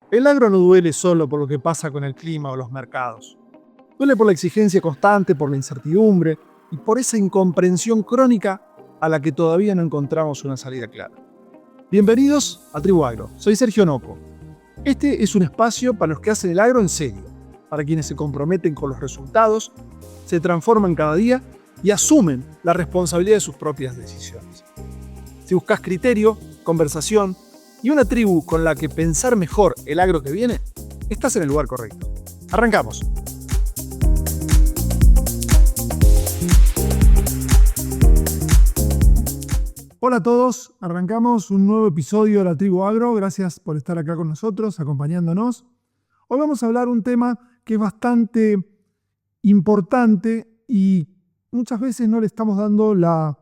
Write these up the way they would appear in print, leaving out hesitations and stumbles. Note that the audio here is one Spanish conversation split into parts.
El agro no duele solo por lo que pasa con el clima o los mercados. Duele por la exigencia constante, por la incertidumbre y por esa incomprensión crónica a la que todavía no encontramos una salida clara. Bienvenidos a Tribu Agro. Soy Sergio Noco. Este es un espacio para los que hacen el agro en serio, para quienes se comprometen con los resultados, se transforman cada día y asumen la responsabilidad de sus propias decisiones. Si buscas criterio, conversación y una tribu con la que pensar mejor el agro que viene, estás en el lugar correcto. Arrancamos. Hola a todos, arrancamos un nuevo episodio de la Tribu Agro. Gracias por estar acá con nosotros, acompañándonos. Hoy vamos a hablar un tema que es bastante importante y muchas veces no le estamos dando la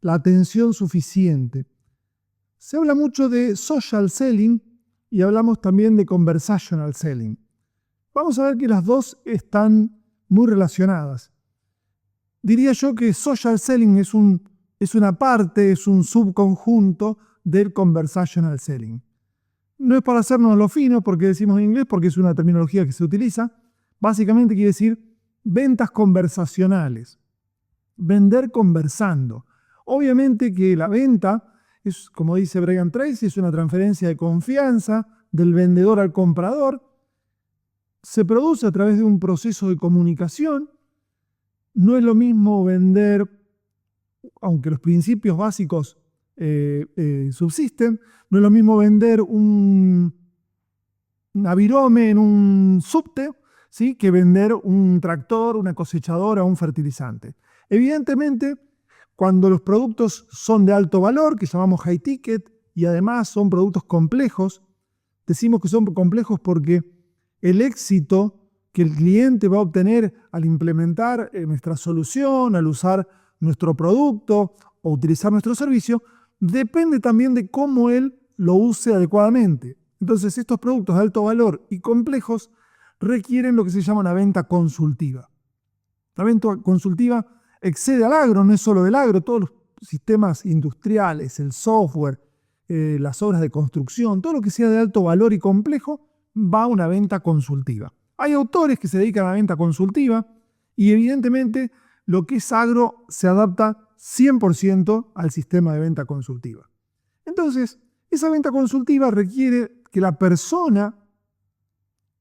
atención suficiente. Se habla mucho de social selling y hablamos también de conversational selling. Vamos a ver que las dos están muy relacionadas. Diría yo que social selling es una parte, es un subconjunto del conversational selling. No es para hacernos lo fino porque decimos en inglés, porque es una terminología que se utiliza. Básicamente quiere decir ventas conversacionales. Vender conversando. Obviamente que la venta es, como dice Brian Tracy, es una transferencia de confianza del vendedor al comprador. Se produce a través de un proceso de comunicación. No es lo mismo vender, aunque los principios básicos subsisten, no es lo mismo vender un avirome en un subte, ¿sí?, que vender un tractor, una cosechadora o un fertilizante. Evidentemente, cuando los productos son de alto valor, que llamamos high ticket, y además son productos complejos, decimos que son complejos porque el éxito que el cliente va a obtener al implementar nuestra solución, al usar nuestro producto o utilizar nuestro servicio, depende también de cómo él lo use adecuadamente. Entonces, estos productos de alto valor y complejos requieren lo que se llama una venta consultiva. La venta consultiva excede al agro, no es solo del agro, todos los sistemas industriales, el software, las obras de construcción, todo lo que sea de alto valor y complejo va a una venta consultiva. Hay autores que se dedican a la venta consultiva y evidentemente lo que es agro se adapta 100% al sistema de venta consultiva. Entonces, esa venta consultiva requiere que la persona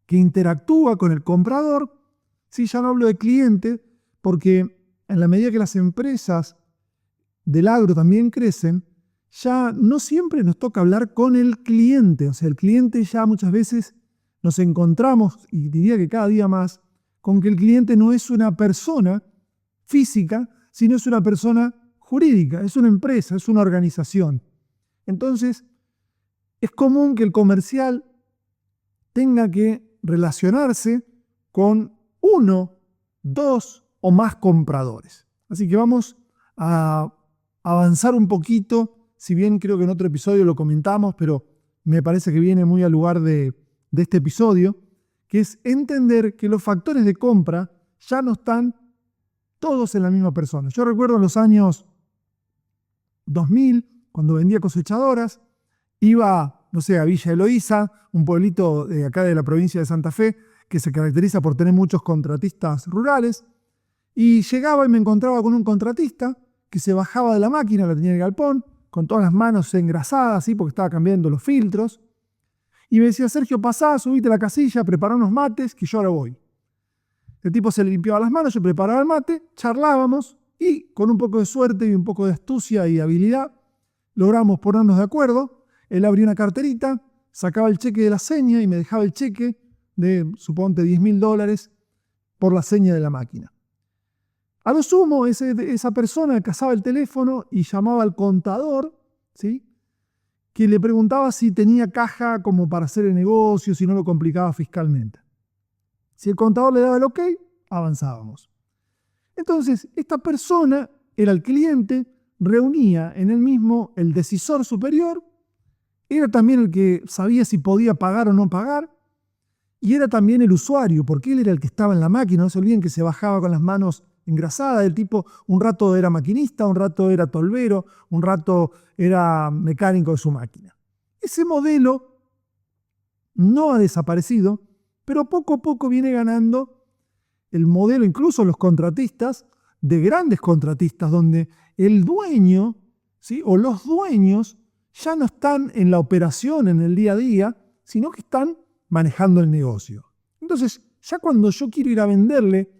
que interactúa con el comprador, sí, ya no hablo de cliente, porque en la medida que las empresas del agro también crecen, ya no siempre nos toca hablar con el cliente. O sea, el cliente ya muchas veces nos encontramos, y diría que cada día más, con que el cliente no es una persona física, sino es una persona jurídica, es una empresa, es una organización. Entonces, es común que el comercial tenga que relacionarse con uno, dos o más compradores. Así que vamos a avanzar un poquito, si bien creo que en otro episodio lo comentamos, pero me parece que viene muy al lugar de este episodio, que es entender que los factores de compra ya no están todos en la misma persona. Yo recuerdo en los años 2000, cuando vendía cosechadoras, iba, no sé, a Villa Eloísa, un pueblito de acá de la provincia de Santa Fe, que se caracteriza por tener muchos contratistas rurales, y llegaba y me encontraba con un contratista que se bajaba de la máquina, la tenía en el galpón, con todas las manos engrasadas, ¿sí?, porque estaba cambiando los filtros, y me decía: Sergio, pasá, subite a la casilla, prepará unos mates, que yo ahora voy. El tipo se le limpiaba las manos, yo preparaba el mate, charlábamos, y con un poco de suerte y un poco de astucia y habilidad, logramos ponernos de acuerdo. Él abría una carterita, sacaba el cheque de la seña y me dejaba el cheque de, suponte, $10.000 por la seña de la máquina. A lo sumo, esa persona cazaba el teléfono y llamaba al contador, ¿sí?, que le preguntaba si tenía caja como para hacer el negocio, si no lo complicaba fiscalmente. Si el contador le daba el ok, avanzábamos. Entonces, esta persona era el cliente, reunía en él mismo el decisor superior, era también el que sabía si podía pagar o no pagar, y era también el usuario, porque él era el que estaba en la máquina. No se olviden que se bajaba con las manos engrasadas. El tipo un rato era maquinista, un rato era tolvero, un rato era mecánico de su máquina. Ese modelo no ha desaparecido, pero poco a poco viene ganando el modelo, incluso los contratistas, de grandes contratistas, donde el dueño, ¿sí?, o los dueños ya no están en la operación, en el día a día, sino que están manejando el negocio. Entonces, ya cuando yo quiero ir a venderle,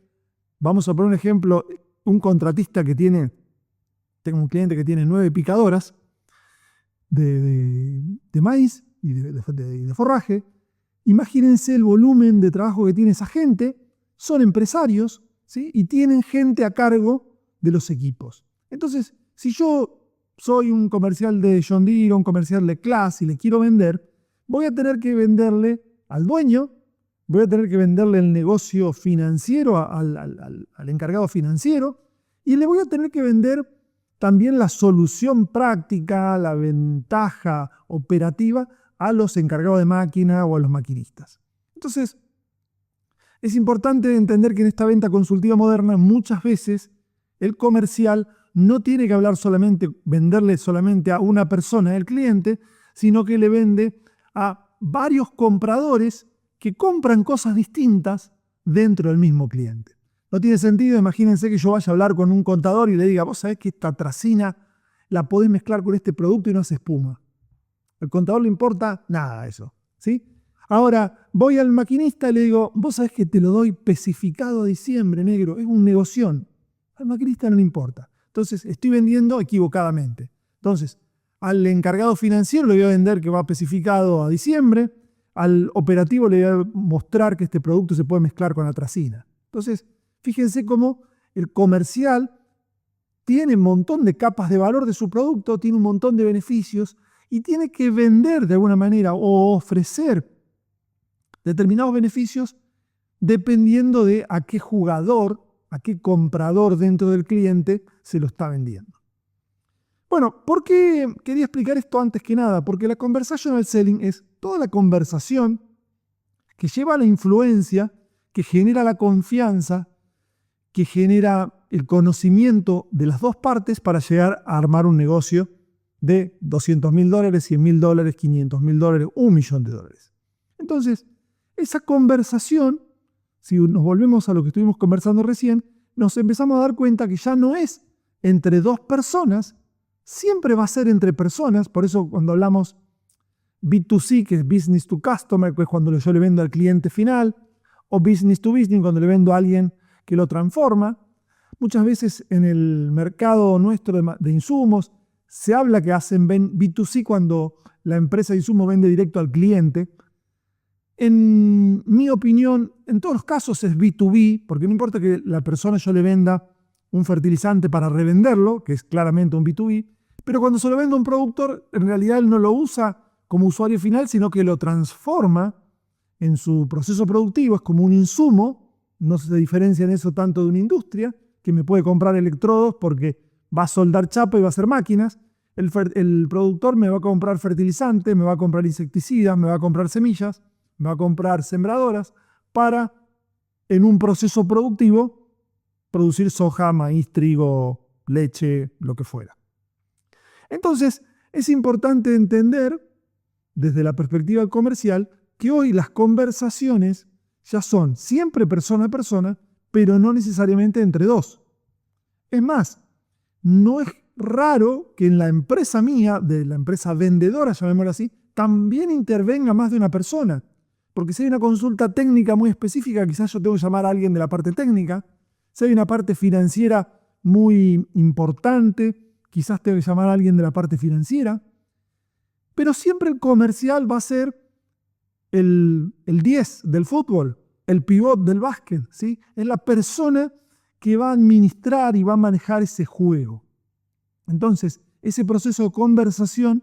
vamos a poner un ejemplo, un contratista que tengo un cliente que tiene 9 picadoras de maíz y de forraje. Imagínense el volumen de trabajo que tiene esa gente. Son empresarios, ¿sí?, y tienen gente a cargo de los equipos. Entonces, si yo soy un comercial de John Deere, un comercial de Claas y le quiero vender, voy a tener que venderle al dueño, voy a tener que venderle el negocio financiero al encargado financiero, y le voy a tener que vender también la solución práctica, la ventaja operativa a los encargados de máquina o a los maquinistas. Entonces, es importante entender que en esta venta consultiva moderna muchas veces el comercial no tiene que venderle solamente a una persona, el cliente, sino que le vende a varios compradores que compran cosas distintas dentro del mismo cliente. No tiene sentido, imagínense que yo vaya a hablar con un contador y le diga, vos sabés que esta tracina la podés mezclar con este producto y no hace espuma. Al contador le importa nada eso, ¿sí? Ahora, voy al maquinista y le digo, vos sabés que te lo doy especificado a diciembre, negro, es un negoción. Al maquinista no le importa. Entonces, estoy vendiendo equivocadamente. Entonces, al encargado financiero le voy a vender que va especificado a diciembre, al operativo le voy a mostrar que este producto se puede mezclar con atracina. Entonces, fíjense cómo el comercial tiene un montón de capas de valor de su producto, tiene un montón de beneficios y tiene que vender de alguna manera o ofrecer determinados beneficios dependiendo de a qué jugador, a qué comprador dentro del cliente se lo está vendiendo. Bueno, ¿por qué quería explicar esto antes que nada? Porque la conversational selling es toda la conversación que lleva a la influencia, que genera la confianza, que genera el conocimiento de las dos partes para llegar a armar un negocio de $200.000, $100.000, $500.000, $1.000.000. Entonces, esa conversación, si nos volvemos a lo que estuvimos conversando recién, nos empezamos a dar cuenta que ya no es entre dos personas, siempre va a ser entre personas. Por eso cuando hablamos B2C, que es Business to Customer, que es cuando yo le vendo al cliente final, o Business to Business, cuando le vendo a alguien que lo transforma, muchas veces en el mercado nuestro de insumos se habla que hacen B2C cuando la empresa de insumos vende directo al cliente. En mi opinión, en todos los casos es B2B, porque no importa que la persona yo le venda un fertilizante para revenderlo, que es claramente un B2B, pero cuando se lo vende a un productor, en realidad él no lo usa como usuario final, sino que lo transforma en su proceso productivo, es como un insumo. No se diferencia en eso tanto de una industria, que me puede comprar electrodos porque va a soldar chapa y va a hacer máquinas. El productor me va a comprar fertilizante, me va a comprar insecticidas, me va a comprar semillas, me va a comprar sembradoras para, en un proceso productivo, producir soja, maíz, trigo, leche, lo que fuera. Entonces, es importante entender, desde la perspectiva comercial, que hoy las conversaciones ya son siempre persona a persona, pero no necesariamente entre dos. Es más, no es raro que en la empresa mía, de la empresa vendedora, llamémoslo así, también intervenga más de una persona. Porque si hay una consulta técnica muy específica, quizás yo tengo que llamar a alguien de la parte técnica. Si hay una parte financiera muy importante, quizás tengo que llamar a alguien de la parte financiera. Pero siempre el comercial va a ser el 10 del fútbol, el pivot del básquet, ¿sí? Es la persona que va a administrar y va a manejar ese juego. Entonces, ese proceso de conversación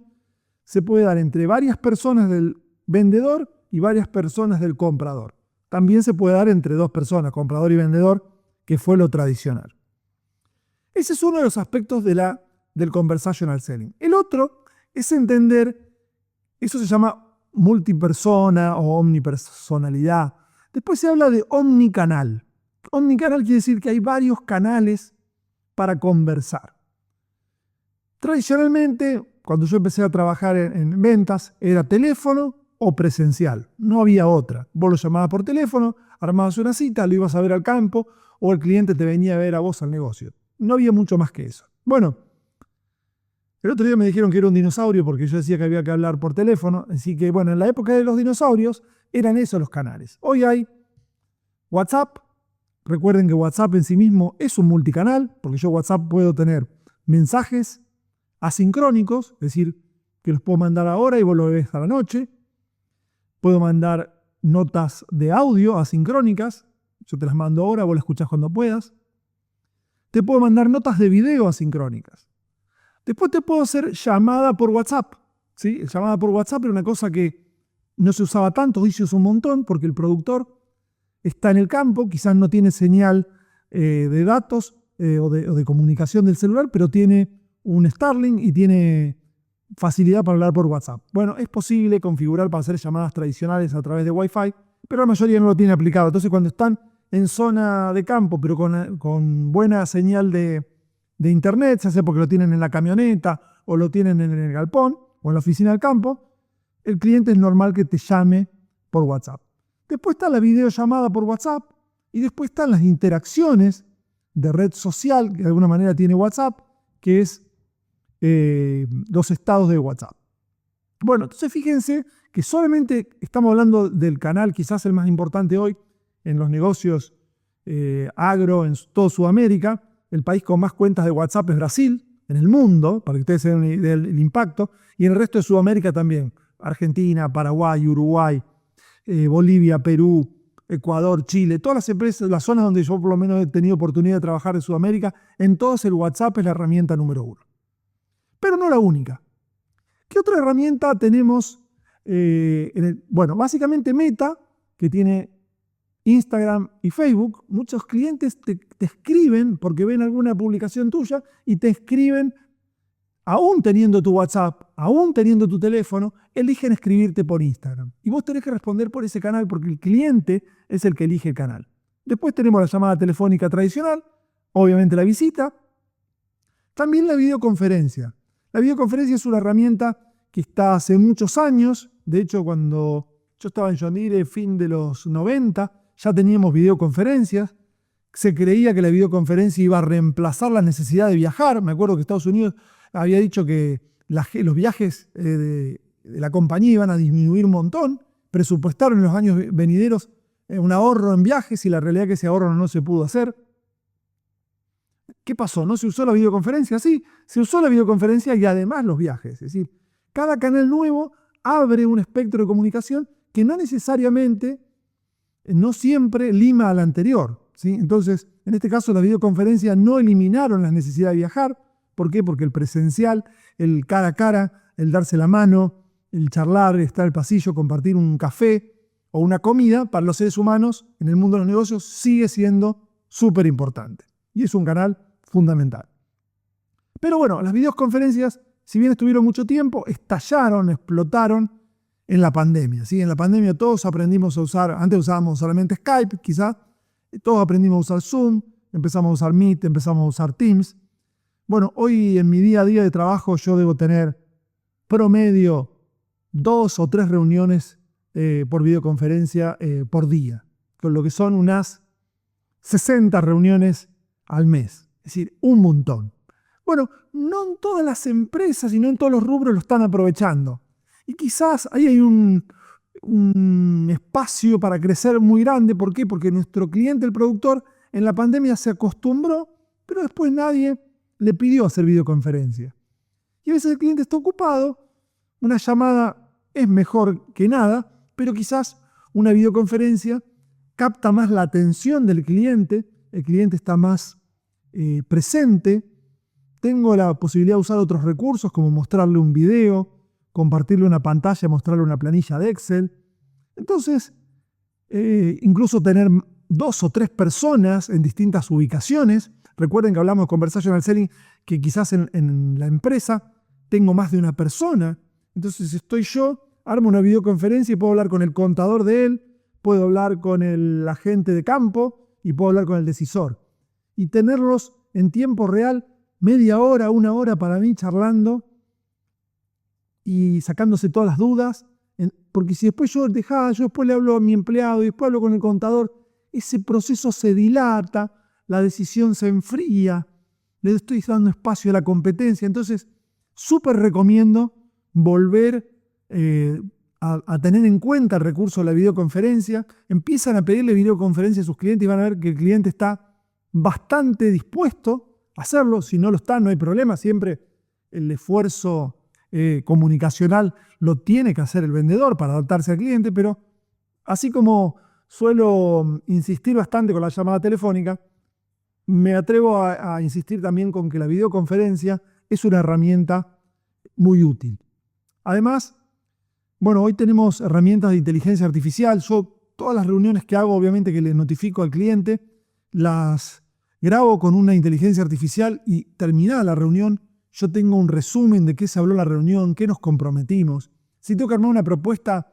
se puede dar entre varias personas del vendedor y varias personas del comprador. También se puede dar entre dos personas, comprador y vendedor, que fue lo tradicional. Ese es uno de los aspectos del conversational selling. El otro es entender, eso se llama multipersona o omnipersonalidad. Después se habla de omnicanal. Omnicanal quiere decir que hay varios canales para conversar. Tradicionalmente, cuando yo empecé a trabajar en ventas, era teléfono, o presencial. No había otra. Vos lo llamabas por teléfono, armabas una cita, lo ibas a ver al campo o el cliente te venía a ver a vos al negocio. No había mucho más que eso. Bueno, el otro día me dijeron que era un dinosaurio porque yo decía que había que hablar por teléfono. Así que, bueno, en la época de los dinosaurios eran esos los canales. Hoy hay WhatsApp. Recuerden que WhatsApp en sí mismo es un multicanal, porque yo WhatsApp puedo tener mensajes asincrónicos, es decir, que los puedo mandar ahora y vos lo ves a la noche. Puedo mandar notas de audio asincrónicas, yo te las mando ahora, vos las escuchás cuando puedas. Te puedo mandar notas de video asincrónicas. Después te puedo hacer llamada por WhatsApp. ¿Sí? Llamada por WhatsApp era una cosa que no se usaba tanto, hoy se usa un montón, porque el productor está en el campo, quizás no tiene señal de datos o de comunicación del celular, pero tiene un Starlink y tiene facilidad para hablar por WhatsApp. Bueno, es posible configurar para hacer llamadas tradicionales a través de Wi-Fi, pero la mayoría no lo tiene aplicado. Entonces, cuando están en zona de campo, pero con buena señal de internet, ya sea porque lo tienen en la camioneta o lo tienen en el galpón o en la oficina del campo, el cliente es normal que te llame por WhatsApp. Después está la videollamada por WhatsApp y después están las interacciones de red social, que de alguna manera tiene WhatsApp, que es los estados de WhatsApp. Bueno, entonces fíjense que solamente estamos hablando del canal quizás el más importante hoy en los negocios agro en toda Sudamérica. El país con más cuentas de WhatsApp es Brasil, en el mundo, para que ustedes se den una idea del impacto, y en el resto de Sudamérica también. Argentina, Paraguay, Uruguay, Bolivia, Perú, Ecuador, Chile, todas las empresas, las zonas donde yo por lo menos he tenido oportunidad de trabajar en Sudamérica, en todas el WhatsApp es la herramienta número uno. Pero no la única. ¿Qué otra herramienta tenemos? Bueno, básicamente Meta, que tiene Instagram y Facebook. Muchos clientes te escriben porque ven alguna publicación tuya y te escriben, aún teniendo tu WhatsApp, aún teniendo tu teléfono, eligen escribirte por Instagram. Y vos tenés que responder por ese canal porque el cliente es el que elige el canal. Después tenemos la llamada telefónica tradicional, obviamente la visita, también la videoconferencia. La videoconferencia es una herramienta que está hace muchos años. De hecho, cuando yo estaba en John Deere, fin de los 90, ya teníamos videoconferencias. Se creía que la videoconferencia iba a reemplazar la necesidad de viajar. Me acuerdo que Estados Unidos había dicho que los viajes de la compañía iban a disminuir un montón. Presupuestaron en los años venideros un ahorro en viajes y la realidad es que ese ahorro no se pudo hacer. ¿Qué pasó? ¿No se usó la videoconferencia? Sí, se usó la videoconferencia y además los viajes. Es decir, cada canal nuevo abre un espectro de comunicación que no necesariamente, no siempre lima al anterior, ¿sí? Entonces, en este caso, las videoconferencias no eliminaron la necesidad de viajar. ¿Por qué? Porque el presencial, el cara a cara, el darse la mano, el charlar, estar en el pasillo, compartir un café o una comida, para los seres humanos, en el mundo de los negocios, sigue siendo súper importante. Y es un canal fundamental. Pero bueno, las videoconferencias, si bien estuvieron mucho tiempo, estallaron, explotaron en la pandemia, ¿sí? En la pandemia todos aprendimos a usar, antes usábamos solamente Skype, quizá, todos aprendimos a usar Zoom, empezamos a usar Meet, empezamos a usar Teams. Bueno, hoy en mi día a día de trabajo yo debo tener promedio 2 o 3 reuniones por videoconferencia por día, con lo que son unas 60 reuniones al mes, es decir, un montón. Bueno, no en todas las empresas y no en todos los rubros lo están aprovechando. Y quizás ahí hay un espacio para crecer muy grande. ¿Por qué? Porque nuestro cliente, el productor, en la pandemia se acostumbró, pero después nadie le pidió hacer videoconferencia. Y a veces el cliente está ocupado, una llamada es mejor que nada, pero quizás una videoconferencia capta más la atención del cliente, el cliente está más presente, tengo la posibilidad de usar otros recursos como mostrarle un video, compartirle una pantalla, mostrarle una planilla de Excel. Entonces, incluso tener 2 o 3 personas en distintas ubicaciones. Recuerden que hablamos de conversational selling, que quizás en la empresa tengo más de una persona. Entonces, estoy yo, armo una videoconferencia y puedo hablar con el contador de él, puedo hablar con el agente de campo y puedo hablar con el decisor. Y tenerlos en tiempo real, media hora, 1 hora para mí charlando y sacándose todas las dudas porque si después yo después le hablo a mi empleado y después hablo con el contador, ese proceso se dilata, la decisión se enfría, le estoy dando espacio a la competencia. Entonces, súper recomiendo volver a tener en cuenta el recurso de la videoconferencia. Empiezan a pedirle videoconferencia a sus clientes y van a ver que el cliente está bastante dispuesto a hacerlo. Si no lo está, no hay problema. Siempre el esfuerzo comunicacional lo tiene que hacer el vendedor para adaptarse al cliente, pero así como suelo insistir bastante con la llamada telefónica, me atrevo a insistir también con que la videoconferencia es una herramienta muy útil. Además, bueno, hoy tenemos herramientas de inteligencia artificial. Yo todas las reuniones que hago, obviamente que les notifico al cliente, las grabo con una inteligencia artificial y terminada la reunión, yo tengo un resumen de qué se habló en la reunión, qué nos comprometimos. Si tengo que armar una propuesta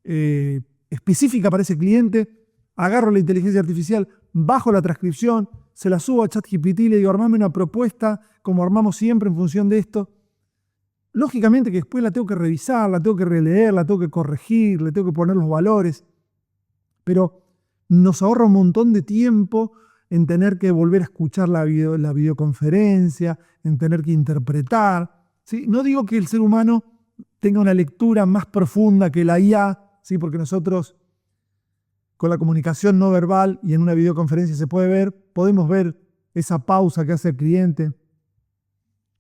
específica para ese cliente, agarro la inteligencia artificial, bajo la transcripción, se la subo a ChatGPT y le digo, armame una propuesta como armamos siempre en función de esto. Lógicamente que después la tengo que revisar, la tengo que releer, la tengo que corregir, le tengo que poner los valores, pero nos ahorra un montón de tiempo en tener que volver a escuchar la videoconferencia, en tener que interpretar, ¿sí? No digo que el ser humano tenga una lectura más profunda que la IA, ¿sí? Porque nosotros con la comunicación no verbal y en una videoconferencia se puede ver, podemos ver esa pausa que hace el cliente,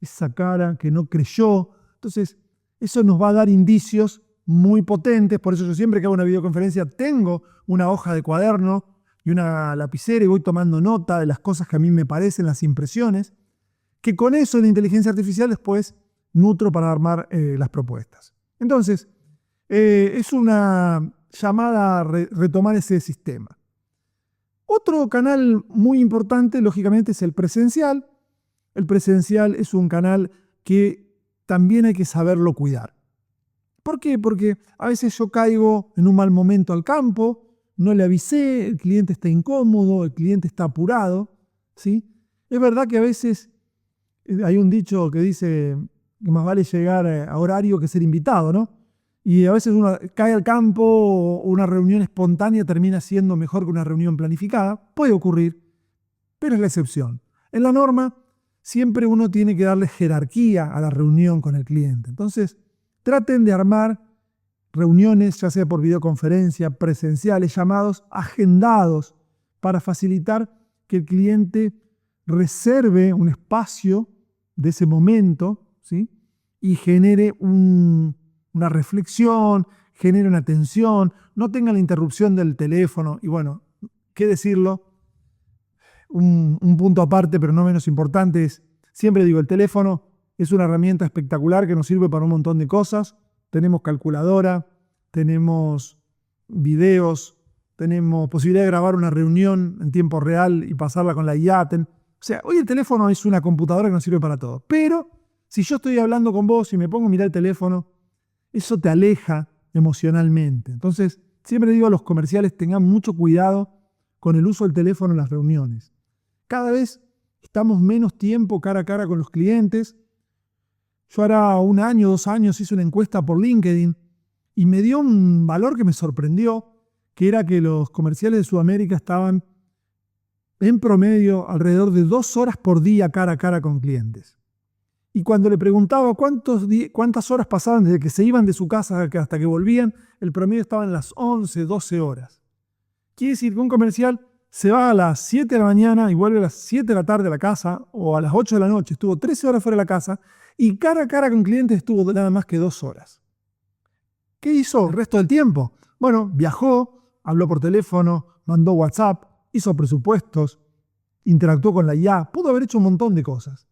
esa cara que no creyó. Entonces, eso nos va a dar indicios muy potentes. Por eso yo siempre que hago una videoconferencia tengo una hoja de cuaderno y una lapicera y voy tomando nota de las cosas que a mí me parecen, las impresiones, que con eso la inteligencia artificial después nutro para armar las propuestas. Entonces, es una llamada a retomar ese sistema. Otro canal muy importante, lógicamente, es el presencial. El presencial es un canal que también hay que saberlo cuidar. ¿Por qué? Porque a veces yo caigo en un mal momento al campo, no le avisé, el cliente está incómodo, el cliente está apurado, ¿sí? Es verdad que a veces hay un dicho que dice que más vale llegar a horario que ser invitado, ¿no? Y a veces uno cae al campo o una reunión espontánea termina siendo mejor que una reunión planificada. Puede ocurrir, pero es la excepción. En la norma, siempre uno tiene que darle jerarquía a la reunión con el cliente. Entonces, traten de armar reuniones, ya sea por videoconferencia, presenciales, llamados, agendados, para facilitar que el cliente reserve un espacio de ese momento, ¿sí? Y genere una reflexión, genere una atención, no tenga la interrupción del teléfono. Y bueno, qué decirlo, un punto aparte, pero no menos importante, es, siempre digo, el teléfono es una herramienta espectacular que nos sirve para un montón de cosas. Tenemos calculadora, tenemos videos, tenemos posibilidad de grabar una reunión en tiempo real y pasarla con la IA. O sea, hoy el teléfono es una computadora que nos sirve para todo. Pero si yo estoy hablando con vos y me pongo a mirar el teléfono, eso te aleja emocionalmente. Entonces, siempre digo a los comerciales, tengan mucho cuidado con el uso del teléfono en las reuniones. Cada vez estamos menos tiempo cara a cara con los clientes. Yo hará 1 año, 2 años hice una encuesta por LinkedIn y me dio un valor que me sorprendió, que era que los comerciales de Sudamérica estaban en promedio alrededor de 2 horas por día cara a cara con clientes. Y cuando le preguntaba cuántas horas pasaban desde que se iban de su casa hasta que volvían, el promedio estaba en las 11, 12 horas. Quiere decir que un comercial se va a las 7 de la mañana y vuelve a las 7 de la tarde a la casa, o a las 8 de la noche, estuvo 13 horas fuera de la casa, y cara a cara con clientes estuvo nada más que 2 horas. ¿Qué hizo el resto del tiempo? Bueno, viajó, habló por teléfono, mandó WhatsApp, hizo presupuestos, interactuó con la IA, pudo haber hecho un montón de cosas.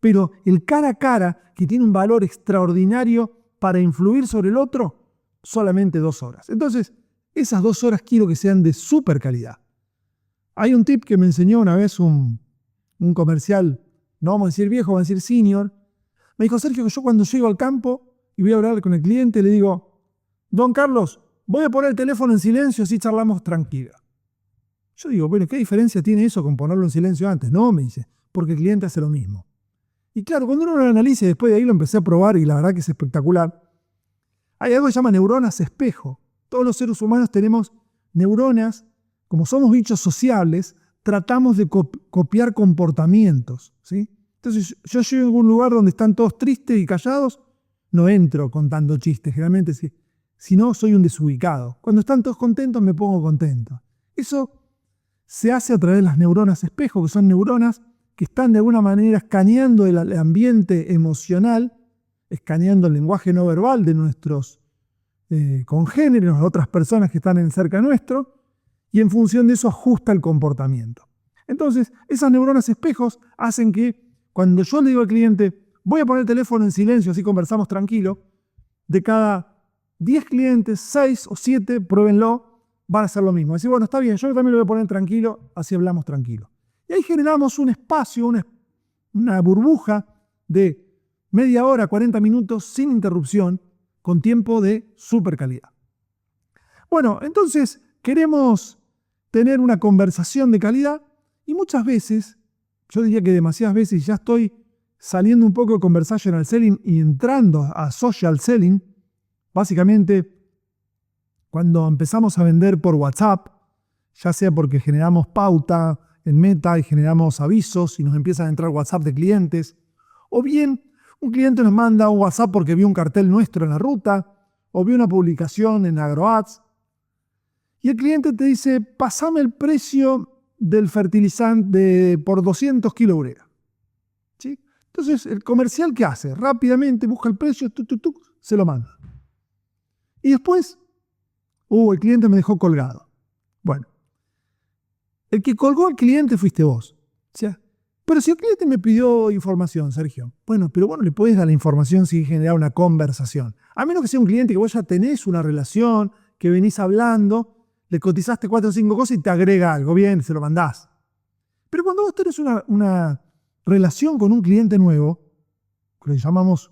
Pero el cara a cara, que tiene un valor extraordinario para influir sobre el otro, solamente 2 horas. Entonces, esas 2 horas quiero que sean de súper calidad. Hay un tip que me enseñó una vez un comercial, no vamos a decir viejo, vamos a decir senior. Me dijo, Sergio, que yo cuando llego al campo y voy a hablar con el cliente, le digo, don Carlos, voy a poner el teléfono en silencio, así charlamos tranquila. Yo digo, bueno, ¿qué diferencia tiene eso con ponerlo en silencio antes? No, me dice, porque el cliente hace lo mismo. Y claro, cuando uno lo analiza y después de ahí lo empecé a probar y la verdad que es espectacular, Hay algo que se llama neuronas espejo. Todos los seres humanos tenemos neuronas, como somos bichos sociables, tratamos de copiar comportamientos, ¿sí? Entonces, yo llego a algún lugar donde están todos tristes y callados, no entro contando chistes. Generalmente, si no, soy un desubicado. Cuando están todos contentos, me pongo contento. Eso se hace a través de las neuronas espejo, que son neuronas que están de alguna manera escaneando el ambiente emocional, escaneando el lenguaje no verbal de nuestros congéneres, otras personas que están cerca nuestro, y en función de eso ajusta el comportamiento. Entonces, esas neuronas espejos hacen que cuando yo le digo al cliente, voy a poner el teléfono en silencio, así conversamos tranquilo, de cada 10 clientes, 6 o 7, pruébenlo, van a hacer lo mismo. Decir, bueno, está bien, yo también lo voy a poner tranquilo, así hablamos tranquilo. Y ahí generamos un espacio, una burbuja de media hora, 40 minutos, sin interrupción, con tiempo de súper calidad. Bueno, entonces queremos tener una conversación de calidad y muchas veces, yo diría que demasiadas veces, ya estoy saliendo un poco de conversational selling y entrando a social selling. Básicamente, cuando empezamos a vender por WhatsApp, ya sea porque generamos pauta en Meta y generamos avisos y nos empiezan a entrar WhatsApp de clientes, o bien un cliente nos manda un WhatsApp porque vio un cartel nuestro en la ruta, o vio una publicación en AgroAds, y el cliente te dice, pasame el precio del fertilizante por 200 kilos urea. ¿Sí? Entonces, el comercial, ¿qué hace? Rápidamente busca el precio, se lo manda. Y después, el cliente me dejó colgado. Bueno, el que colgó al cliente fuiste vos. ¿Sí? Pero si el cliente me pidió información, Sergio, bueno, pero vos no le podés dar la información sin generar una conversación. A menos que sea un cliente que vos ya tenés una relación, que venís hablando, le cotizaste 4 o 5 cosas y te agrega algo, bien, se lo mandás. Pero cuando vos tenés una relación con un cliente nuevo, que le llamamos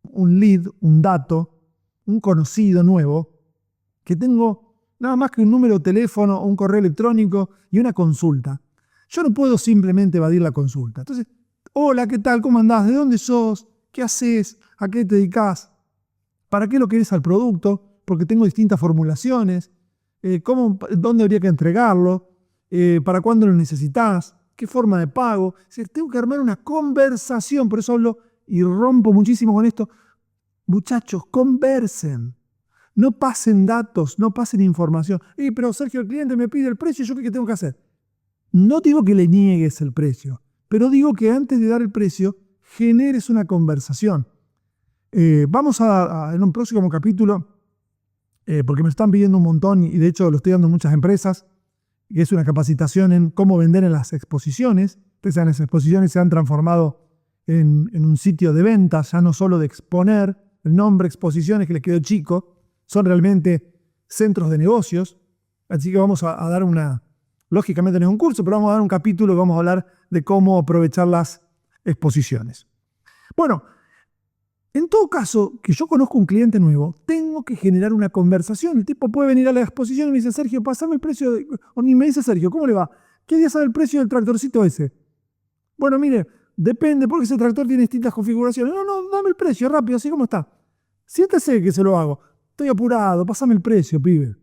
un lead, un dato, un conocido nuevo, que tengo nada más que un número de teléfono, un correo electrónico y una consulta. Yo no puedo simplemente evadir la consulta. Entonces, hola, ¿qué tal? ¿Cómo andás? ¿De dónde sos? ¿Qué haces? ¿A qué te dedicás? ¿Para qué lo querés al producto? Porque tengo distintas formulaciones. ¿Dónde habría que entregarlo? ¿Para cuándo lo necesitas? ¿Qué forma de pago? Tengo que armar una conversación, por eso hablo y rompo muchísimo con esto. Muchachos, conversen. No pasen datos, no pasen información. Pero Sergio, el cliente me pide el precio, ¿yo qué tengo que hacer? No digo que le niegues el precio, pero digo que antes de dar el precio, generes una conversación. Vamos en un próximo capítulo, porque me están pidiendo un montón y de hecho lo estoy dando en muchas empresas, y es una capacitación en cómo vender en las exposiciones. Entonces, las exposiciones se han transformado en un sitio de ventas, ya no solo de exponer. El nombre exposiciones, que les quedó chico, son realmente centros de negocios. Así que vamos a dar lógicamente no es un curso, pero vamos a dar un capítulo que vamos a hablar de cómo aprovechar las exposiciones. Bueno, en todo caso, que yo conozco un cliente nuevo, tengo que generar una conversación. El tipo puede venir a la exposición y me dice, Sergio, pasame el precio, o ni me dice, Sergio, ¿cómo le va? ¿Qué día sabe el precio del tractorcito ese? Bueno, mire, depende, porque ese tractor tiene distintas configuraciones. No, dame el precio, rápido, así como está. Siéntese que se lo hago. Estoy apurado, pásame el precio, pibe.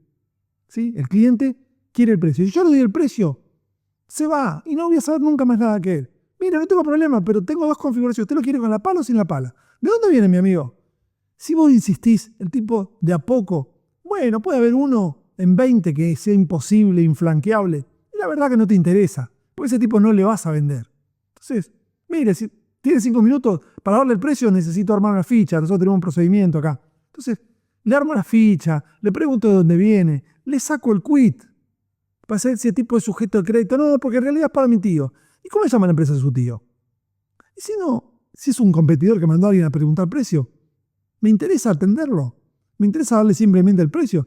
¿Sí? El cliente quiere el precio. Si yo le doy el precio, se va y no voy a saber nunca más nada que él. Mira, no tengo problema, pero tengo 2 configuraciones. ¿Usted lo quiere con la pala o sin la pala? ¿De dónde viene, mi amigo? Si vos insistís, el tipo de a poco, bueno, puede haber uno en 20 que sea imposible, inflanqueable. Y la verdad que no te interesa, porque ese tipo no le vas a vender. Entonces, mire, si tiene 5 minutos para darle el precio, necesito armar una ficha. Nosotros tenemos un procedimiento acá. Entonces, le armo la ficha, le pregunto de dónde viene, le saco el quit para saber si el tipo es sujeto de crédito. No, porque en realidad es para mi tío. ¿Y cómo se llama la empresa de su tío? Y si no, si es un competidor que mandó a alguien a preguntar precio, ¿me interesa atenderlo? ¿Me interesa darle simplemente el precio?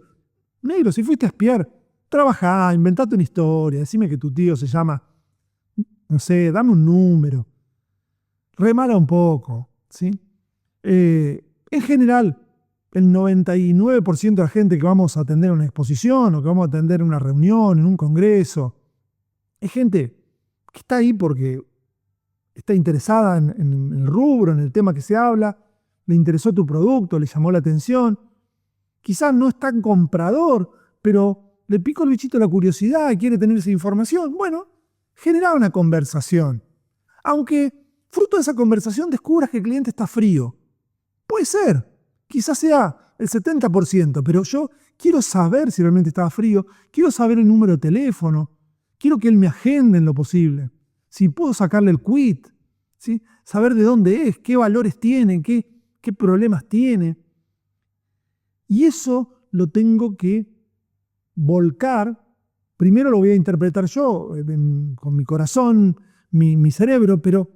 Negro, si fuiste a espiar, trabajá, inventate una historia, decime que tu tío se llama, no sé, dame un número. Remala un poco, ¿sí? En general, el 99% de la gente que vamos a atender en una exposición o que vamos a atender en una reunión, en un congreso, es gente que está ahí porque está interesada en el rubro, en el tema que se habla, le interesó tu producto, le llamó la atención. quizás no es tan comprador, pero le picó el bichito de la curiosidad y quiere tener esa información. Bueno, genera una conversación. Aunque fruto de esa conversación descubras que el cliente está frío. Puede ser, quizás sea el 70%, pero yo quiero saber si realmente estaba frío, quiero saber el número de teléfono, quiero que él me agende en lo posible, si puedo sacarle el quit, ¿sí? Saber de dónde es, qué valores tiene, qué problemas tiene. Y eso lo tengo que volcar. Primero lo voy a interpretar yo, con mi corazón, mi cerebro, pero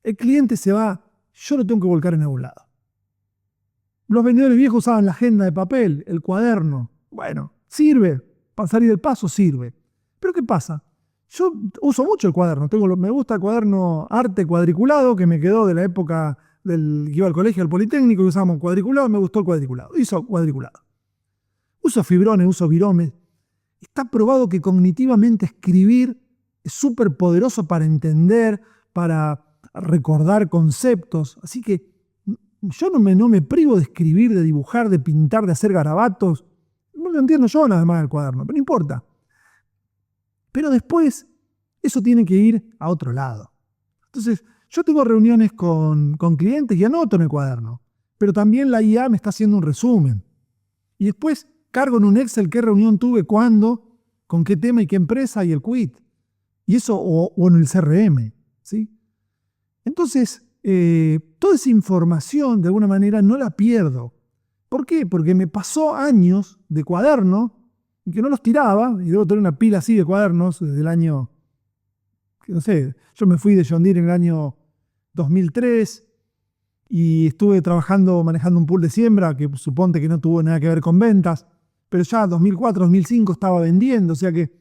el cliente se va, yo lo tengo que volcar en algún lado. Los vendedores viejos usaban la agenda de papel, el cuaderno. Bueno, sirve, para salir del paso sirve. Pero ¿qué pasa? Yo uso mucho el cuaderno, me gusta el cuaderno arte cuadriculado, que me quedó de la época que iba al colegio, al Politécnico, que usábamos cuadriculado, me gustó el cuadriculado. Hizo cuadriculado. Uso fibrones, uso viromes. Está probado que cognitivamente escribir es súper poderoso para entender, para recordar conceptos. Así que yo no me privo de escribir, de dibujar, de pintar, de hacer garabatos. No lo entiendo yo nada más del cuaderno, pero no importa. Pero después eso tiene que ir a otro lado. Entonces, yo tengo reuniones con clientes y anoto en el cuaderno, pero también la IA me está haciendo un resumen. Y después cargo en un Excel qué reunión tuve, cuándo, con qué tema y qué empresa y el quit. Y eso, o en el CRM, ¿sí? Entonces, toda esa información, de alguna manera, no la pierdo. ¿Por qué? Porque me pasó años de cuaderno que no los tiraba, y debo tener una pila así de cuadernos desde el año, no sé, yo me fui de John Deere en el año 2003 y estuve trabajando, manejando un pool de siembra que suponte que no tuvo nada que ver con ventas, pero ya 2004, 2005 estaba vendiendo, o sea que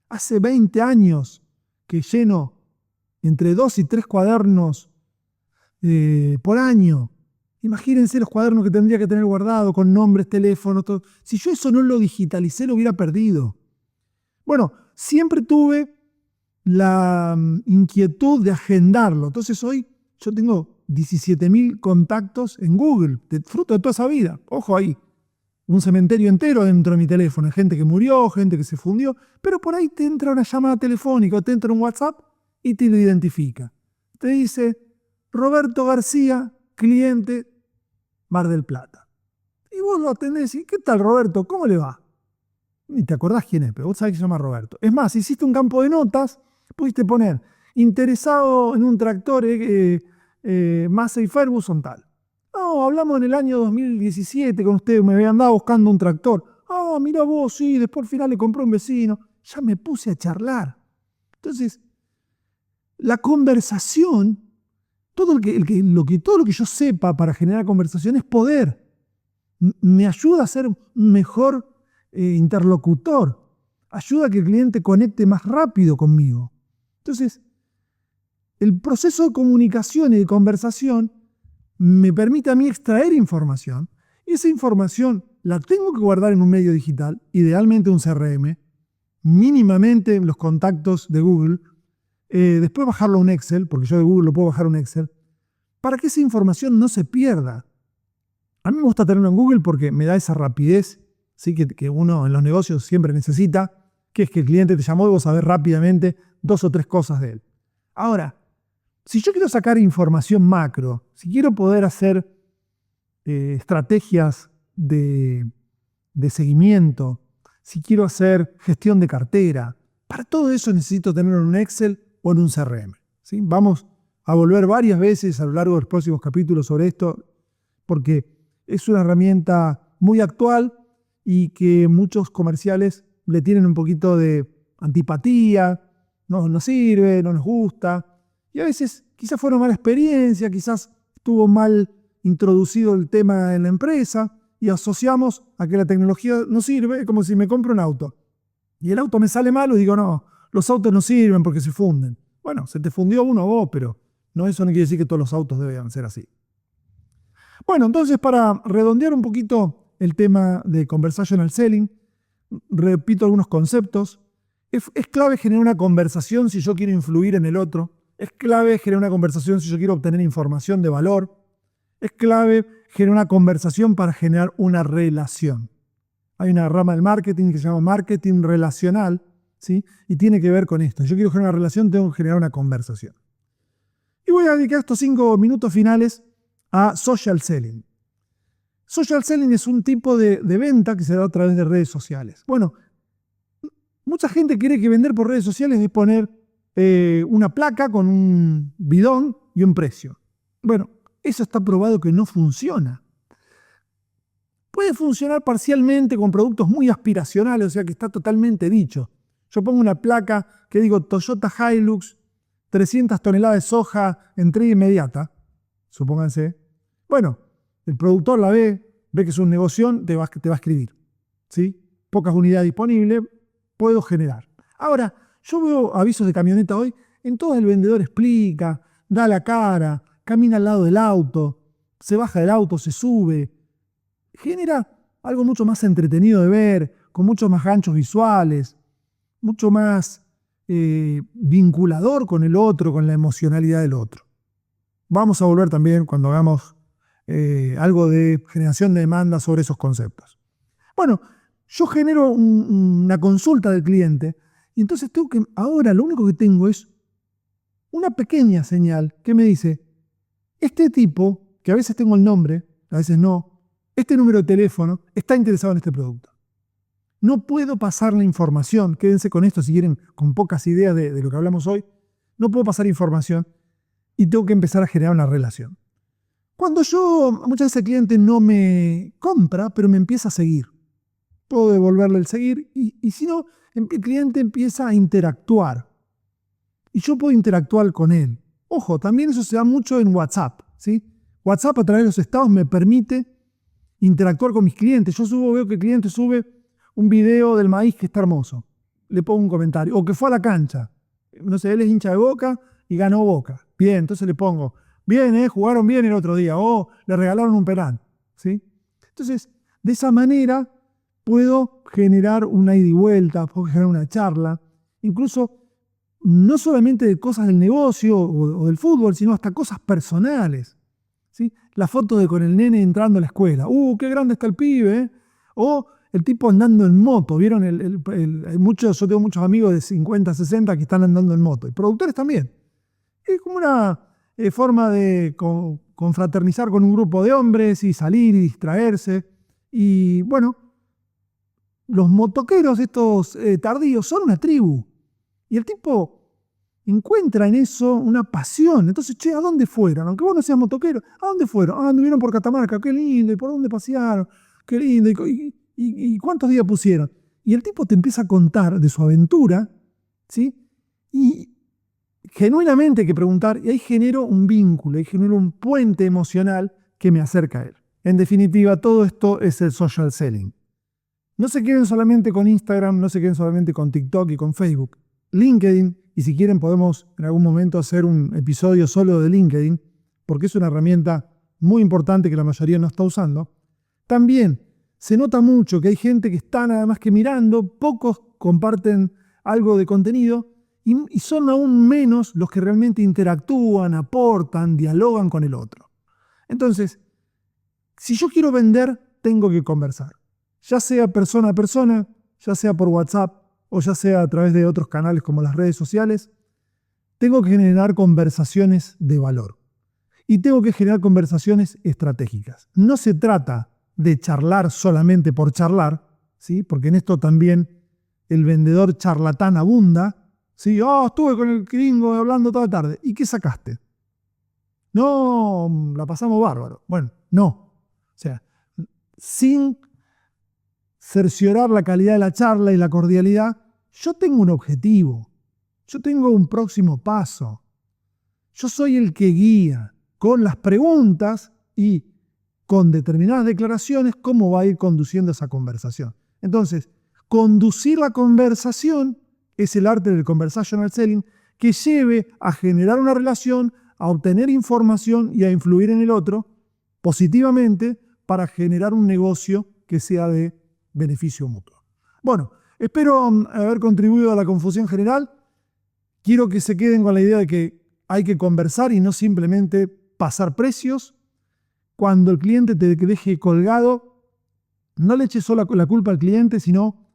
hace 20 años que lleno entre 2 y 3 cuadernos por año. Imagínense los cuadernos que tendría que tener guardado con nombres, teléfonos, todo. Si yo eso no lo digitalicé, lo hubiera perdido. Bueno, siempre tuve la inquietud de agendarlo. Entonces hoy yo tengo 17.000 contactos en Google, fruto de toda esa vida. Ojo ahí, un cementerio entero dentro de mi teléfono. Gente que murió, gente que se fundió, pero por ahí te entra una llamada telefónica o te entra un WhatsApp y te lo identifica. Te dice, Roberto García, cliente, Mar del Plata. Y vos lo atendés y, ¿qué tal, Roberto? ¿Cómo le va? Ni te acordás quién es, pero vos sabés que se llama Roberto. Es más, hiciste un campo de notas, pudiste poner, interesado en un tractor Massey Ferguson tal. No, hablamos en el año 2017 con usted, me había andado buscando un tractor. Ah, mira vos, sí, después al final le compró un vecino. Ya me puse a charlar. Entonces, la conversación, todo lo que yo sepa para generar conversación es poder. Me ayuda a ser un mejor interlocutor. Ayuda a que el cliente conecte más rápido conmigo. Entonces, el proceso de comunicación y de conversación me permite a mí extraer información. Y esa información la tengo que guardar en un medio digital, idealmente un CRM, mínimamente en los contactos de Google, después bajarlo a un Excel, porque yo de Google lo puedo bajar a un Excel, para que esa información no se pierda. A mí me gusta tenerlo en Google porque me da esa rapidez, ¿sí? que uno en los negocios siempre necesita, que es que el cliente te llamó y vos sabés rápidamente 2 o 3 cosas de él. Ahora, si yo quiero sacar información macro, si quiero poder hacer estrategias de seguimiento, si quiero hacer gestión de cartera, para todo eso necesito tenerlo en un Excel o en un CRM, ¿sí? Vamos a volver varias veces a lo largo de los próximos capítulos sobre esto, porque es una herramienta muy actual y que muchos comerciales le tienen un poquito de antipatía, no nos sirve, no nos gusta. Y a veces quizás fue una mala experiencia, quizás estuvo mal introducido el tema en la empresa y asociamos a que la tecnología no sirve, como si me compro un auto. Y el auto me sale malo y digo, no, los autos no sirven porque se funden. Bueno, se te fundió uno a vos, pero eso no quiere decir que todos los autos deban ser así. Bueno, entonces para redondear un poquito el tema de conversational selling, repito algunos conceptos. Es clave generar una conversación si yo quiero influir en el otro. Es clave generar una conversación si yo quiero obtener información de valor. Es clave genera una conversación para generar una relación. Hay una rama del marketing que se llama marketing relacional, ¿sí? Y tiene que ver con esto. Yo quiero generar una relación, tengo que generar una conversación. Y voy a dedicar estos 5 minutos finales a social selling. Social selling es un tipo de venta que se da a través de redes sociales. Bueno, mucha gente cree que vender por redes sociales es poner una placa con un bidón y un precio. Bueno, eso está probado que no funciona. Puede funcionar parcialmente con productos muy aspiracionales, o sea que está totalmente dicho. Yo pongo una placa que digo Toyota Hilux, 300 toneladas de soja, entrega inmediata, supónganse. Bueno, el productor la ve que es un negocio, te va a escribir, ¿sí? Pocas unidades disponibles, puedo generar. Ahora, yo veo avisos de camioneta hoy, en todos el vendedor explica, da la cara, camina al lado del auto, se baja del auto, se sube, genera algo mucho más entretenido de ver, con muchos más ganchos visuales, mucho más vinculador con el otro, con la emocionalidad del otro. Vamos a volver también cuando hagamos algo de generación de demanda sobre esos conceptos. Bueno, yo genero una consulta del cliente y entonces ahora lo único que tengo es una pequeña señal que me dice, este tipo, que a veces tengo el nombre, a veces no, este número de teléfono está interesado en este producto. No puedo pasar la información, quédense con esto si quieren, con pocas ideas de lo que hablamos hoy, no puedo pasar información y tengo que empezar a generar una relación. Muchas veces el cliente no me compra, pero me empieza a seguir. Puedo devolverle el seguir y si no, el cliente empieza a interactuar. Y yo puedo interactuar con él. Ojo, también eso se da mucho en WhatsApp, ¿sí? WhatsApp a través de los estados me permite interactuar con mis clientes. Veo que el cliente sube un video del maíz que está hermoso. Le pongo un comentario. O que fue a la cancha. No sé, él es hincha de Boca y ganó Boca. Bien, entonces le pongo, bien, jugaron bien el otro día. O le regalaron un penal, ¿sí? Entonces, de esa manera puedo generar una ida y vuelta, puedo generar una charla. Incluso, no solamente de cosas del negocio o del fútbol, sino hasta cosas personales, ¿sí? La foto con el nene entrando a la escuela. ¡Qué grande está el pibe! ¿Eh? O el tipo andando en moto. ¿Vieron? Yo tengo muchos amigos de 50, 60 que están andando en moto. Y productores también. Es como una forma de confraternizar con un grupo de hombres y salir y distraerse. Y bueno, los motoqueros, estos tardíos, son una tribu. Y el tipo encuentra en eso una pasión. Entonces, ¿a dónde fueron? Aunque vos no seas motoquero, ¿a dónde fueron? Anduvieron por Catamarca, qué lindo, ¿y por dónde pasearon? Qué lindo, ¿y cuántos días pusieron? Y el tipo te empieza a contar de su aventura, ¿sí? Y genuinamente hay que preguntar, y ahí genero un vínculo, ahí genero un puente emocional que me acerca a él. En definitiva, todo esto es el social selling. No se queden solamente con Instagram, no se queden solamente con TikTok y con Facebook. LinkedIn, y si quieren podemos en algún momento hacer un episodio solo de LinkedIn, porque es una herramienta muy importante que la mayoría no está usando. También se nota mucho que hay gente que está nada más que mirando, pocos comparten algo de contenido y son aún menos los que realmente interactúan, aportan, dialogan con el otro. Entonces, si yo quiero vender, tengo que conversar. Ya sea persona a persona, ya sea por WhatsApp, o ya sea a través de otros canales como las redes sociales, tengo que generar conversaciones de valor. Y tengo que generar conversaciones estratégicas. No se trata de charlar solamente por charlar, ¿sí? Porque en esto también el vendedor charlatán abunda, ¿sí? Estuve con el gringo hablando toda la tarde. ¿Y qué sacaste? No, la pasamos bárbaro. Bueno, no. O sea, sin cerciorar la calidad de la charla y la cordialidad, yo tengo un objetivo, yo tengo un próximo paso. Yo soy el que guía con las preguntas y con determinadas declaraciones cómo va a ir conduciendo esa conversación. Entonces, conducir la conversación es el arte del conversational selling que lleve a generar una relación, a obtener información y a influir en el otro positivamente para generar un negocio que sea de beneficio mutuo. Bueno, espero haber contribuido a la confusión general. Quiero que se queden con la idea de que hay que conversar y no simplemente pasar precios. cuando el cliente te deje colgado, no le eches solo la culpa al cliente, sino,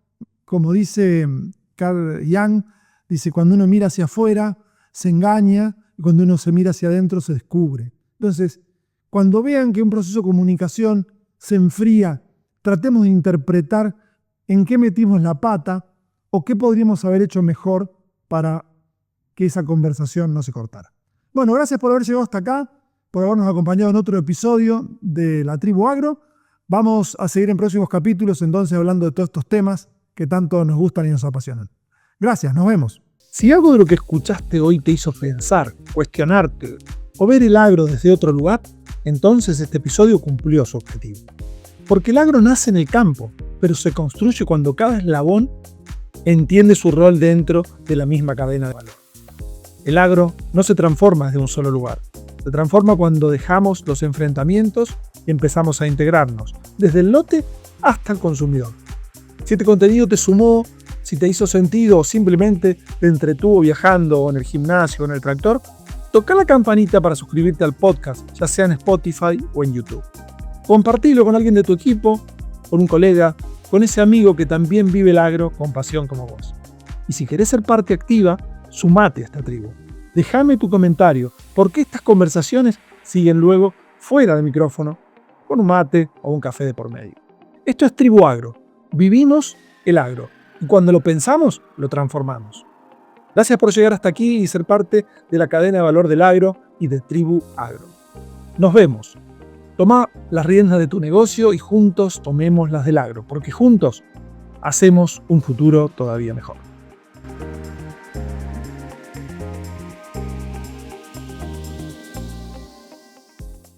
como dice Carl Jung, dice, cuando uno mira hacia afuera, se engaña, y cuando uno se mira hacia adentro, se descubre. Entonces, cuando vean que un proceso de comunicación se enfría, tratemos de interpretar en qué metimos la pata o qué podríamos haber hecho mejor para que esa conversación no se cortara. Bueno, gracias por haber llegado hasta acá, por habernos acompañado en otro episodio de La Tribu Agro. Vamos a seguir en próximos capítulos entonces hablando de todos estos temas que tanto nos gustan y nos apasionan. Gracias, nos vemos. Si algo de lo que escuchaste hoy te hizo pensar, cuestionarte o ver el agro desde otro lugar, entonces este episodio cumplió su objetivo. Porque el agro nace en el campo, pero se construye cuando cada eslabón entiende su rol dentro de la misma cadena de valor. El agro no se transforma desde un solo lugar, se transforma cuando dejamos los enfrentamientos y empezamos a integrarnos, desde el lote hasta el consumidor. Si este contenido te sumó, si te hizo sentido o simplemente te entretuvo viajando o en el gimnasio o en el tractor, toca la campanita para suscribirte al podcast, ya sea en Spotify o en YouTube. Compartilo con alguien de tu equipo, con un colega, con ese amigo que también vive el agro con pasión como vos. Y si querés ser parte activa, sumate a esta tribu. Déjame tu comentario, porque estas conversaciones siguen luego fuera del micrófono, con un mate o un café de por medio. Esto es Tribu Agro. Vivimos el agro. Y cuando lo pensamos, lo transformamos. Gracias por llegar hasta aquí y ser parte de la cadena de valor del agro y de Tribu Agro. Nos vemos. Toma las riendas de tu negocio y juntos tomemos las del agro, porque juntos hacemos un futuro todavía mejor.